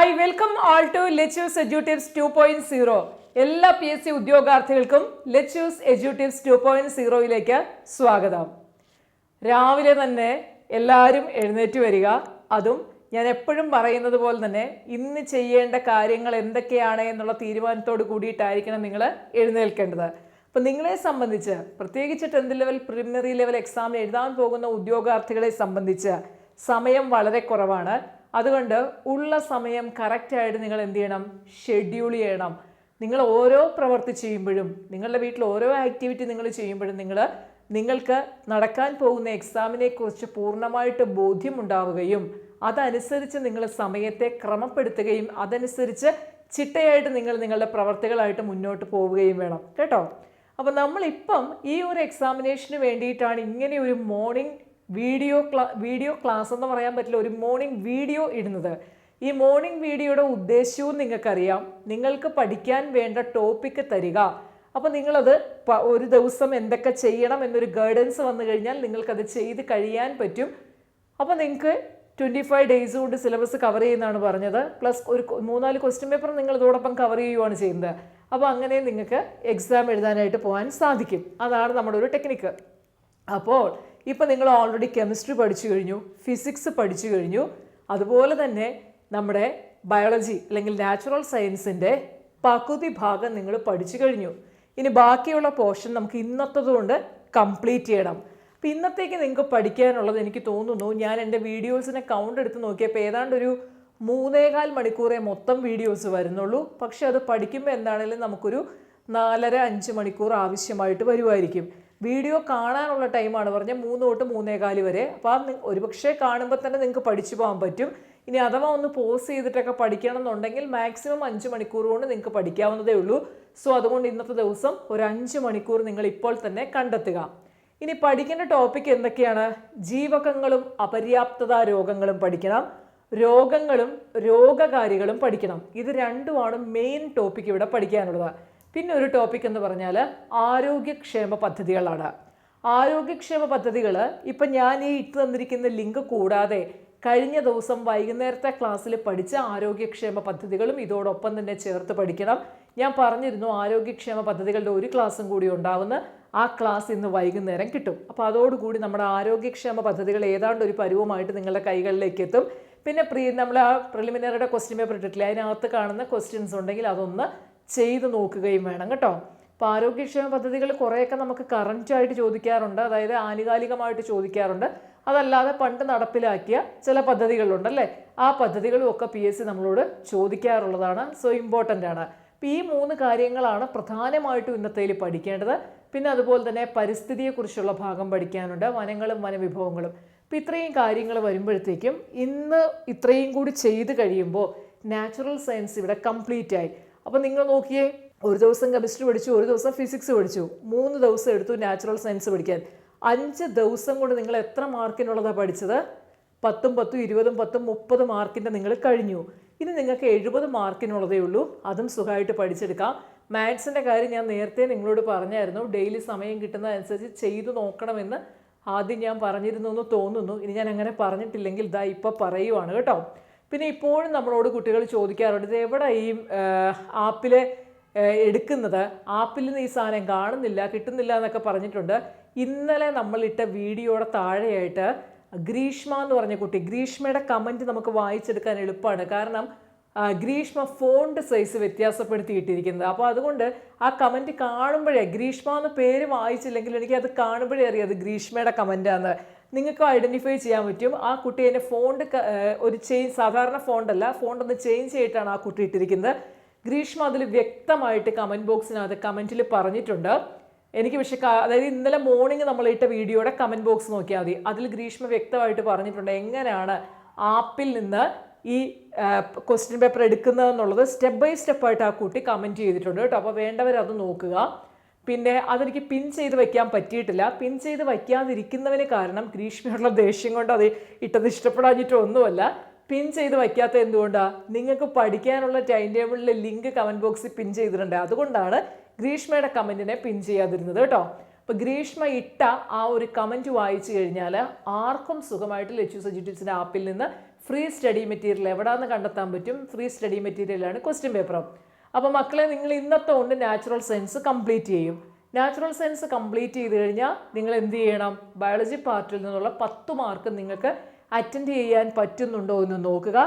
Hi welcome all to let us educatives 2.0. എല്ലാ PSC ഉദ്യോഗാർത്ഥികൾക്കും lettuce എഡ്യൂട്ടിവ്സ് 2.0യിലേക്ക് സ്വാഗതം. രാവിലെ തന്നെ എല്ലാവരും എഴുന്നേറ്റ് വരിക. അതും ഞാൻ എപ്പോഴും പറയുന്നത് പോലെ തന്നെ ഇന്ന് ചെയ്യേണ്ട കാര്യങ്ങൾ എന്തൊക്കെയാണ് എന്നുള്ള തീരുമാനത്തോട് കൂടിയിട്ടായിരിക്കണം നിങ്ങൾ എഴുന്നേൽക്കേണ്ടത്. അപ്പം നിങ്ങളെ സംബന്ധിച്ച് പ്രത്യേകിച്ച് 10th ലെവൽ പ്രിലിമിനറി ലെവൽ എക്സാമിന് എഴുതാൻ പോകുന്ന ഉദ്യോഗാർത്ഥികളെ സംബന്ധിച്ച് സമയം വളരെ കുറവാണ്. അതുകൊണ്ട് ഉള്ള സമയം കറക്റ്റായിട്ട് നിങ്ങൾ എന്ത് ചെയ്യണം? ഷെഡ്യൂൾ ചെയ്യണം. നിങ്ങൾ ഓരോ പ്രവൃത്തി ചെയ്യുമ്പോഴും, നിങ്ങളുടെ വീട്ടിൽ ഓരോ ആക്ടിവിറ്റി നിങ്ങൾ ചെയ്യുമ്പോഴും നിങ്ങൾക്ക് നടക്കാൻ പോകുന്ന എക്സാമിനെ കുറിച്ച് പൂർണ്ണമായിട്ട് ബോധ്യമുണ്ടാവുകയും അതനുസരിച്ച് നിങ്ങൾ സമയത്തെ ക്രമപ്പെടുത്തുകയും അതനുസരിച്ച് ചിട്ടയായിട്ട് നിങ്ങളുടെ പ്രവർത്തികളായിട്ട് മുന്നോട്ട് പോവുകയും വേണം കേട്ടോ. അപ്പോൾ നമ്മളിപ്പം ഈ ഒരു എക്സാമിനേഷന് വേണ്ടിയിട്ടാണ് ഇങ്ങനെ ഒരു മോർണിംഗ് വീഡിയോ ക്ലാസ് എന്ന് പറയാൻ പറ്റില്ല, ഒരു മോർണിംഗ് വീഡിയോ ഇടുന്നത്. ഈ മോർണിംഗ് വീഡിയോയുടെ ഉദ്ദേശവും നിങ്ങൾക്കറിയാം. നിങ്ങൾക്ക് പഠിക്കാൻ വേണ്ട ടോപ്പിക്ക് തരിക. അപ്പോൾ നിങ്ങളത് ഒരു ദിവസം എന്തൊക്കെ ചെയ്യണം എന്നൊരു ഗൈഡൻസ് വന്നു കഴിഞ്ഞാൽ നിങ്ങൾക്കത് ചെയ്ത് കഴിയാൻ പറ്റും. അപ്പോൾ നിങ്ങൾക്ക് 25 ഡേയ്സ് കൊണ്ട് സിലബസ് കവർ ചെയ്യുന്നതാണ് പറഞ്ഞത്. പ്ലസ് ഒരു 3-4 ക്വസ്റ്റ്യൻ പേപ്പർ നിങ്ങൾ ഇതോടൊപ്പം കവർ ചെയ്യുകയാണ് ചെയ്യുന്നത്. അപ്പോൾ അങ്ങനെ നിങ്ങൾക്ക് എക്സാം എഴുതാനായിട്ട് പോകാൻ സാധിക്കും. അതാണ് നമ്മുടെ ഒരു ടെക്നിക്ക്. അപ്പോൾ ഇപ്പോൾ നിങ്ങൾ ഓൾറെഡി കെമിസ്ട്രി പഠിച്ചു കഴിഞ്ഞു, ഫിസിക്സ് പഠിച്ചു കഴിഞ്ഞു, അതുപോലെ തന്നെ നമ്മുടെ ബയോളജി അല്ലെങ്കിൽ നാച്ചുറൽ സയൻസിൻ്റെ പകുതി ഭാഗം നിങ്ങൾ പഠിച്ചു കഴിഞ്ഞു. ഇനി ബാക്കിയുള്ള പോർഷൻ നമുക്ക് ഇന്നത്തതുകൊണ്ട് കംപ്ലീറ്റ് ചെയ്യണം. അപ്പോൾ ഇന്നത്തേക്ക് നിങ്ങൾക്ക് പഠിക്കാനുള്ളത് എനിക്ക് തോന്നുന്നു, ഞാൻ എൻ്റെ വീഡിയോസിനെ കൗണ്ട് എടുത്ത് നോക്കിയപ്പോൾ ഏതാണ്ട് ഒരു 3.25 മണിക്കൂറേ മൊത്തം വീഡിയോസ് വരുന്നുള്ളൂ. പക്ഷെ അത് പഠിക്കുമ്പോൾ എന്താണെങ്കിലും നമുക്കൊരു 4.5 മണിക്കൂർ ആവശ്യമായിട്ട് വരുമായിരിക്കും. വീഡിയോ കാണാനുള്ള ടൈമാണ് പറഞ്ഞാൽ 3 തൊട്ട് 3.25 വരെ. അപ്പോൾ ഒരുപക്ഷെ കാണുമ്പോൾ തന്നെ നിങ്ങൾക്ക് പഠിച്ചു പോകാൻ പറ്റും. ഇനി അഥവാ ഒന്ന് പോസ് ചെയ്തിട്ടൊക്കെ പഠിക്കണം എന്നുണ്ടെങ്കിൽ മാക്സിമം 5 മണിക്കൂർ കൊണ്ട് നിങ്ങൾക്ക് പഠിക്കാവുന്നതേ ഉള്ളൂ. സോ അതുകൊണ്ട് ഇന്നത്തെ ദിവസം ഒരു 5 മണിക്കൂർ നിങ്ങൾ ഇപ്പോൾ തന്നെ കണ്ടെത്തുക. ഇനി പഠിക്കേണ്ട ടോപ്പിക് എന്തൊക്കെയാണ്? ജീവകങ്ങളും അപര്യാപ്തത രോഗങ്ങളും പഠിക്കണം, രോഗങ്ങളും രോഗകാരികളും പഠിക്കണം. ഇത് രണ്ടുമാണ് മെയിൻ ടോപ്പിക് ഇവിടെ പഠിക്കാനുള്ളത്. പിന്നെ ഒരു ടോപ്പിക് എന്ന് പറഞ്ഞാൽ ആരോഗ്യക്ഷേമ പദ്ധതികളാണ്. ആരോഗ്യക്ഷേമ പദ്ധതികൾ ഇപ്പം ഞാൻ ഈ ഇട്ട് തന്നിരിക്കുന്ന ലിങ്ക് കൂടാതെ കഴിഞ്ഞ ദിവസം വൈകുന്നേരത്തെ ക്ലാസ്സിൽ പഠിച്ച ആരോഗ്യക്ഷേമ പദ്ധതികളും ഇതോടൊപ്പം തന്നെ ചേർത്ത് പഠിക്കണം. ഞാൻ പറഞ്ഞിരുന്നു ആരോഗ്യക്ഷേമ പദ്ധതികളുടെ ഒരു ക്ലാസ്സും കൂടി ഉണ്ടാവുന്ന ആ ക്ലാസ് ഇന്ന് വൈകുന്നേരം കിട്ടും. അപ്പോൾ അതോടുകൂടി നമ്മുടെ ആരോഗ്യക്ഷേമ പദ്ധതികൾ ഏതാണ്ട് ഒരു പരുവമായിട്ട് നിങ്ങളുടെ കൈകളിലേക്ക് എത്തും. പിന്നെ നമ്മൾ ആ പ്രിലിമിനറിയുടെ ക്വസ്റ്റ്യൻ പേപ്പർ ഇട്ടിട്ടില്ല, അതിനകത്ത് കാണുന്ന ക്വസ്റ്റ്യൻസ് ഉണ്ടെങ്കിൽ അതൊന്ന് ചെയ്ത് നോക്കുകയും വേണം കേട്ടോ. അപ്പോൾ ആരോഗ്യക്ഷേമ പദ്ധതികൾ കുറേയൊക്കെ നമുക്ക് കറൻറ്റായിട്ട് ചോദിക്കാറുണ്ട്, അതായത് ആനുകാലികമായിട്ട് ചോദിക്കാറുണ്ട്. അതല്ലാതെ പണ്ട് നടപ്പിലാക്കിയ ചില പദ്ധതികളുണ്ടല്ലേ, ആ പദ്ധതികളും ഒക്കെ PSC നമ്മളോട് ചോദിക്കാറുള്ളതാണ്. സോ ഇമ്പോർട്ടൻ്റ് ആണ്. അപ്പോൾ ഈ 3 കാര്യങ്ങളാണ് പ്രധാനമായിട്ടും ഇന്നത്തേൽ പഠിക്കേണ്ടത്. പിന്നെ അതുപോലെ തന്നെ പരിസ്ഥിതിയെക്കുറിച്ചുള്ള ഭാഗം പഠിക്കാനുണ്ട്, വനങ്ങളും വനവിഭവങ്ങളും. അപ്പോൾ ഇത്രയും കാര്യങ്ങൾ വരുമ്പോഴത്തേക്കും ഇന്ന് ഇത്രയും കൂടി ചെയ്ത് കഴിയുമ്പോൾ നാച്ചുറൽ സയൻസ് ഇവിടെ കംപ്ലീറ്റ് ആയി. അപ്പോൾ നിങ്ങൾ നോക്കിയേ, ഒരു ദിവസം കെമിസ്ട്രി പഠിച്ചു, ഒരു ദിവസം ഫിസിക്സ് പഠിച്ചു, 3 ദിവസം എടുത്തു നാച്ചുറൽ സയൻസ് പഠിക്കാൻ. 5 ദിവസം കൊണ്ട് നിങ്ങൾ എത്ര മാർക്കിനുള്ളതാണ് പഠിച്ചത്? 10, 10, 20, 10, 30 മാർക്കിൻ്റെ നിങ്ങൾ കഴിഞ്ഞു. ഇനി നിങ്ങൾക്ക് 70 മാർക്കിനുള്ളതേ ഉള്ളൂ. അതും സുഖമായിട്ട് പഠിച്ചെടുക്കാം. മാത്സിൻ്റെ കാര്യം ഞാൻ നേരത്തെ നിങ്ങളോട് പറഞ്ഞായിരുന്നു, ഡെയിലി സമയം കിട്ടുന്നതനുസരിച്ച് ചെയ്തു നോക്കണമെന്ന് ആദ്യം ഞാൻ പറഞ്ഞിരുന്നു എന്ന് തോന്നുന്നു. ഇനി ഞാൻ അങ്ങനെ പറഞ്ഞിട്ടില്ലെങ്കിൽ ഇതാ ഇപ്പോൾ പറയുവാണ് കേട്ടോ. പിന്നെ ഇപ്പോഴും നമ്മളോട് കുട്ടികൾ ചോദിക്കാറുണ്ട്, ഇത് എവിടെ ഈ ആപ്പിൽ എടുക്കുന്നത്, ആപ്പിൽ നിന്ന് ഈ സാധനം കാണുന്നില്ല, കിട്ടുന്നില്ല എന്നൊക്കെ പറഞ്ഞിട്ടുണ്ട്. ഇന്നലെ നമ്മളിട്ട വീഡിയോയുടെ താഴെയായിട്ട് ഗ്രീഷ്മ എന്ന് പറഞ്ഞ കുട്ടി, ഗ്രീഷ്മയുടെ കമൻറ്റ് നമുക്ക് വായിച്ചെടുക്കാൻ എളുപ്പമാണ്. കാരണം ഗ്രീഷ്മ ഫോണ്ട് സൈസ് വ്യത്യാസപ്പെടുത്തി ഇട്ടിരിക്കുന്നത്. അപ്പോൾ അതുകൊണ്ട് ആ കമൻറ്റ് കാണുമ്പോഴേ, ഗ്രീഷ്മ എന്ന പേര് വായിച്ചില്ലെങ്കിൽ എനിക്കത് കാണുമ്പോഴേ അറിയാം അത് ഗ്രീഷ്മയുടെ കമൻറ്റാന്ന്. നിങ്ങൾക്ക് ഐഡൻറ്റിഫൈ ചെയ്യാൻ പറ്റും. ആ കുട്ടി അതിൻ്റെ ഫോണ്ട് ഒരു സാധാരണ ഫോണ്ടല്ല, ഫോണ്ട് ഒന്ന് ചേഞ്ച് ചെയ്തിട്ടാണ് ആ കുട്ടി ഇട്ടിരിക്കുന്നത്. ഗ്രീഷ്മ അതിൽ വ്യക്തമായിട്ട് കമൻറ്റ് ബോക്സിനകത്ത് കമൻറ്റിൽ പറഞ്ഞിട്ടുണ്ട്. എനിക്ക് പക്ഷേ അതായത് ഇന്നലെ മോർണിംഗ് നമ്മളിട്ട വീഡിയോയുടെ കമൻറ്റ് ബോക്സ് നോക്കിയാൽ മതി. അതിൽ ഗ്രീഷ്മ വ്യക്തമായിട്ട് പറഞ്ഞിട്ടുണ്ട് എങ്ങനെയാണ് ആപ്പിൽ നിന്ന് ഈ ക്വസ്റ്റ്യൻ പേപ്പർ എടുക്കുന്നതെന്നുള്ളത് സ്റ്റെപ്പ് ബൈ സ്റ്റെപ്പായിട്ട് ആ കുട്ടി കമൻറ്റ് ചെയ്തിട്ടുണ്ട് കേട്ടോ. അപ്പോൾ വേണ്ടവരത് നോക്കുക. പിന്നെ അതെനിക്ക് പിൻ ചെയ്ത് വയ്ക്കാൻ പറ്റിയിട്ടില്ല. പിൻ ചെയ്ത് വയ്ക്കാതിരിക്കുന്നതിന് കാരണം ഗ്രീഷ്മയുള്ള ദേഷ്യം കൊണ്ട് അത് ഇട്ടത് ഇഷ്ടപ്പെടാഞ്ഞിട്ടൊന്നുമല്ല. പിൻ ചെയ്ത് വയ്ക്കാത്ത എന്തുകൊണ്ടാണ്? നിങ്ങൾക്ക് പഠിക്കാനുള്ള ടൈം ടേബിളിലെ ലിങ്ക് കമൻറ്റ് ബോക്സിൽ പിൻ ചെയ്തിട്ടുണ്ട്. അതുകൊണ്ടാണ് ഗ്രീഷ്മയുടെ കമൻറ്റിനെ പിൻ ചെയ്യാതിരുന്നത് കേട്ടോ. അപ്പോൾ ഗ്രീഷ്മ ഇട്ട ആ ഒരു കമൻറ്റ് വായിച്ചു കഴിഞ്ഞാൽ ആർക്കും സുഖമായിട്ട് ലെറ്റ്യൂസ് എഡ്യൂട്ടിവ്സിൻ്റെ ആപ്പിൽ നിന്ന് ഫ്രീ സ്റ്റഡി മെറ്റീരിയൽ എവിടെയാണെന്ന് കണ്ടെത്താൻ പറ്റും. ഫ്രീ സ്റ്റഡി മെറ്റീരിയലാണ് ക്വസ്റ്റ്യൻ പേപ്പർ. അപ്പോൾ മക്കളെ, നിങ്ങൾ ഇന്നത്തെ കൊണ്ട് നാച്ചുറൽ സയൻസ് കംപ്ലീറ്റ് ചെയ്യും. നാച്ചുറൽ സയൻസ് കംപ്ലീറ്റ് ചെയ്ത് കഴിഞ്ഞാൽ നിങ്ങൾ എന്ത് ചെയ്യണം? ബയോളജി പാർട്ടിൽ നിന്നുള്ള 10 മാർക്ക് നിങ്ങൾക്ക് അറ്റൻഡ് ചെയ്യാൻ പറ്റുന്നുണ്ടോ എന്ന് നോക്കുക.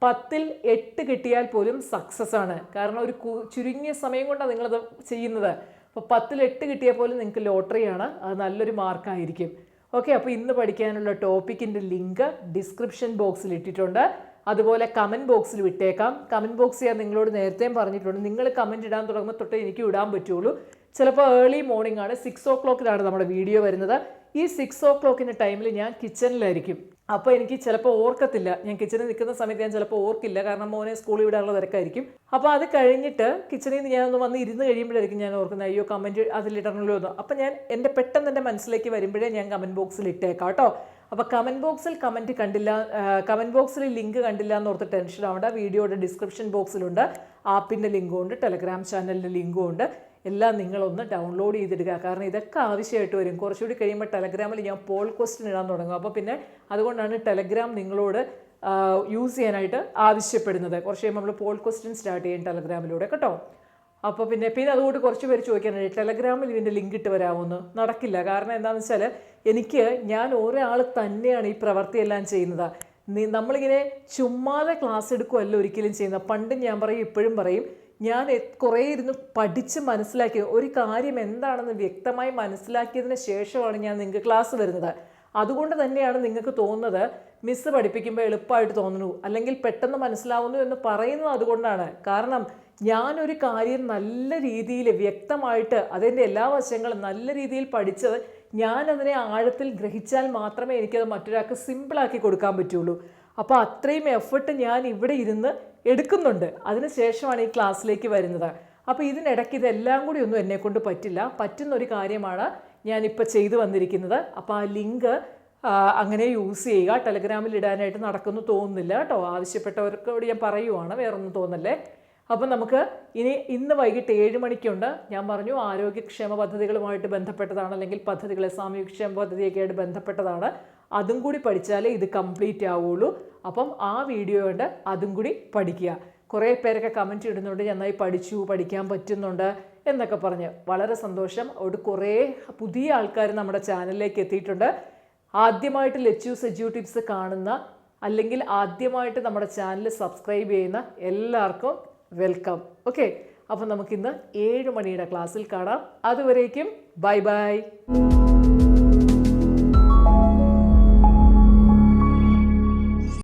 10ൽ 8 കിട്ടിയാൽ പോലും സക്സസ് ആണ്. കാരണം ഒരു ചുരുങ്ങിയ സമയം കൊണ്ടാണ് നിങ്ങളത് ചെയ്യുന്നത്. അപ്പോൾ 10ൽ 8 കിട്ടിയാൽ പോലും നിങ്ങൾക്ക് ലോട്ടറിയാണ്. അത് നല്ലൊരു മാർക്കായിരിക്കും. ഓക്കെ, അപ്പോൾ ഇന്ന് പഠിക്കാനുള്ള ടോപ്പിക്കിൻ്റെ ലിങ്ക് ഡിസ്ക്രിപ്ഷൻ ബോക്സിൽ ഇട്ടിട്ടുണ്ട്. അതുപോലെ കമൻറ്റ് ബോക്സിൽ വിട്ടേക്കാം. കമൻറ്റ് ബോക്സ് ഞാൻ നിങ്ങളോട് നേരത്തെയും പറഞ്ഞിട്ടുണ്ട്. നിങ്ങൾ കമൻറ്റ് ഇടാൻ തുടങ്ങുമ്പോൾ തൊട്ടേ എനിക്ക് ഇടാൻ പറ്റുള്ളൂ. ചിലപ്പോൾ ഏർലി മോർണിംഗ് ആണ്, 6 o'clock നമ്മുടെ വീഡിയോ വരുന്നത്. ഈ 6 o'clock ടൈമിൽ ഞാൻ കിച്ചണിലായിരിക്കും. അപ്പോൾ എനിക്ക് ചിലപ്പോൾ ഓർക്കത്തില്ല. ഞാൻ കിച്ചണിൽ നിൽക്കുന്ന സമയത്ത് ഞാൻ ചിലപ്പോൾ ഓർക്കില്ല, കാരണം മോനെ സ്കൂളിൽ വിടാനുള്ള തിരക്കായിരിക്കും. അപ്പോൾ അത് കഴിഞ്ഞിട്ട് കിച്ചണിൽ നിന്ന് ഞാനൊന്ന് വന്ന് ഇരുന്ന് കഴിയുമ്പോഴായിരിക്കും ഞാൻ ഓർക്കുന്നത്, അയ്യോ കമൻറ്റ് അതിലിടണമല്ലോ എന്ന്. അപ്പോൾ ഞാൻ പെട്ടെന്ന് എൻ്റെ മനസ്സിലേക്ക് വരുമ്പോഴേ ഞാൻ കമൻറ്റ് ബോക്സിൽ ഇട്ടേക്കാം കേട്ടോ. അപ്പോൾ കമൻറ്റ് ബോക്സിൽ കമൻറ്റ് ബോക്സിൽ ലിങ്ക് കണ്ടില്ല എന്ന് ഓർത്ത് ടെൻഷൻ ആവേണ്ട. വീഡിയോയുടെ ഡിസ്ക്രിപ്ഷൻ ബോക്സിലുണ്ട്. ആപ്പിൻ്റെ ലിങ്കും ഉണ്ട്, ടെലഗ്രാം ചാനലിൻ്റെ ലിങ്കും ഉണ്ട്. എല്ലാം നിങ്ങളൊന്ന് ഡൗൺലോഡ് ചെയ്തിടുക. കാരണം ഇതൊക്കെ ആവശ്യമായിട്ട് വരും. കുറച്ചുകൂടി കഴിയുമ്പോൾ ടെലഗ്രാമിൽ ഞാൻ പോൾ ക്വസ്റ്റ്യൻ ഇടാൻ തുടങ്ങും. അപ്പോൾ പിന്നെ അതുകൊണ്ടാണ് ടെലഗ്രാം നിങ്ങളോട് യൂസ് ചെയ്യാനായിട്ട് ആവശ്യപ്പെടുന്നത്. കുറച്ച് കഴിയുമ്പോൾ നമ്മൾ പോൾ ക്വസ്റ്റ്യൻ സ്റ്റാർട്ട് ചെയ്യും ടെലഗ്രാമിലൂടെ കേട്ടോ. അപ്പോൾ പിന്നെ അതുകൊണ്ട് കുറച്ച് പേര് ചോദിക്കാനുണ്ട്, ടെലഗ്രാമിൽ ഇതിൻ്റെ ലിങ്ക് ഇട്ട് വരാമോന്ന്. നടക്കില്ല. കാരണം എന്താണെന്ന് വെച്ചാൽ ഞാൻ ഒരാൾ തന്നെയാണ് ഈ പ്രവൃത്തിയെല്ലാം ചെയ്യുന്നത്. നമ്മളിങ്ങനെ ചുമ്മാതെ ക്ലാസ് എടുക്കുമല്ലോ ഒരിക്കലും ചെയ്യുന്നത്. പണ്ട് ഞാൻ പറയും, ഇപ്പോഴും പറയും, ഞാൻ കുറേ ഇരുന്ന് പഠിച്ച് മനസ്സിലാക്കി ഒരു കാര്യം എന്താണെന്ന് വ്യക്തമായി മനസ്സിലാക്കിയതിന് ശേഷമാണ് ഞാൻ നിങ്ങൾക്ക് ക്ലാസ് വരുന്നത്. അതുകൊണ്ട് തന്നെയാണ് നിങ്ങൾക്ക് തോന്നുന്നത് മിസ്സ് പഠിപ്പിക്കുമ്പോൾ എളുപ്പമായിട്ട് തോന്നുന്നു, അല്ലെങ്കിൽ പെട്ടെന്ന് മനസ്സിലാവുന്നു എന്ന് പറയുന്നത് അതുകൊണ്ടാണ്. കാരണം ഞാനൊരു കാര്യം നല്ല രീതിയിൽ വ്യക്തമായിട്ട് അതിൻ്റെ എല്ലാ വശങ്ങളും നല്ല രീതിയിൽ പഠിച്ചത് ഞാനതിനെ ആഴത്തിൽ ഗ്രഹിച്ചാൽ മാത്രമേ എനിക്കത് മറ്റൊരാൾക്ക് സിമ്പിളാക്കി കൊടുക്കാൻ പറ്റുള്ളൂ. അപ്പോൾ അത്രയും എഫർട്ട് ഞാൻ ഇവിടെ ഇരുന്ന് എടുക്കുന്നുണ്ട്. അതിനുശേഷമാണ് ഈ ക്ലാസ്സിലേക്ക് വരുന്നത്. അപ്പോൾ ഇതിനിടയ്ക്ക് ഇതെല്ലാം കൂടി ഒന്നും എന്നെക്കൊണ്ട് പറ്റില്ല. പറ്റുന്നൊരു കാര്യമാണ് ഞാനിപ്പോൾ ചെയ്തു വന്നിരിക്കുന്നത്. അപ്പോൾ ആ ലിങ്ക് അങ്ങനെ യൂസ് ചെയ്യുക. ടെലഗ്രാമിൽ ഇടാനായിട്ട് നടക്കുന്നു തോന്നുന്നില്ല കേട്ടോ. ആവശ്യപ്പെട്ടവർക്കോട് ഞാൻ പറയുവാണ്, വേറൊന്നും തോന്നല്ലേ. അപ്പം നമുക്ക് ഇന്ന് വൈകിട്ട് 7 മണിക്കുണ്ട്. ഞാൻ പറഞ്ഞു ആരോഗ്യക്ഷേമ പദ്ധതികളുമായിട്ട് ബന്ധപ്പെട്ടതാണ്, അല്ലെങ്കിൽ പദ്ധതികളെ സാമൂഹ്യക്ഷേമ പദ്ധതിയൊക്കെ ആയിട്ട് ബന്ധപ്പെട്ടതാണ്. അതും കൂടി പഠിച്ചാലേ ഇത് കംപ്ലീറ്റ് ആവുള്ളൂ. അപ്പം ആ വീഡിയോ കൊണ്ട് അതും കൂടി പഠിക്കുക. കുറേ പേരൊക്കെ കമൻറ്റ് ഇടുന്നുണ്ട്, നന്നായി പഠിക്കാൻ പറ്റുന്നുണ്ട് എന്നൊക്കെ പറഞ്ഞ്. വളരെ സന്തോഷം. അവിടെ കുറേ പുതിയ ആൾക്കാർ നമ്മുടെ ചാനലിലേക്ക് എത്തിയിട്ടുണ്ട്. ആദ്യമായിട്ട് ലെറ്റ്യൂസ് എഡ്യൂട്ടിപ്സ് കാണുന്ന, അല്ലെങ്കിൽ ആദ്യമായിട്ട് നമ്മുടെ ചാനൽ സബ്സ്ക്രൈബ് ചെയ്യുന്ന എല്ലാവർക്കും വെൽക്കം. ഓക്കെ, അപ്പം നമുക്കിന്ന് 7 മണിയുടെ ക്ലാസ്സിൽ കാണാം. അതുവരേക്കും ബൈ ബൈ.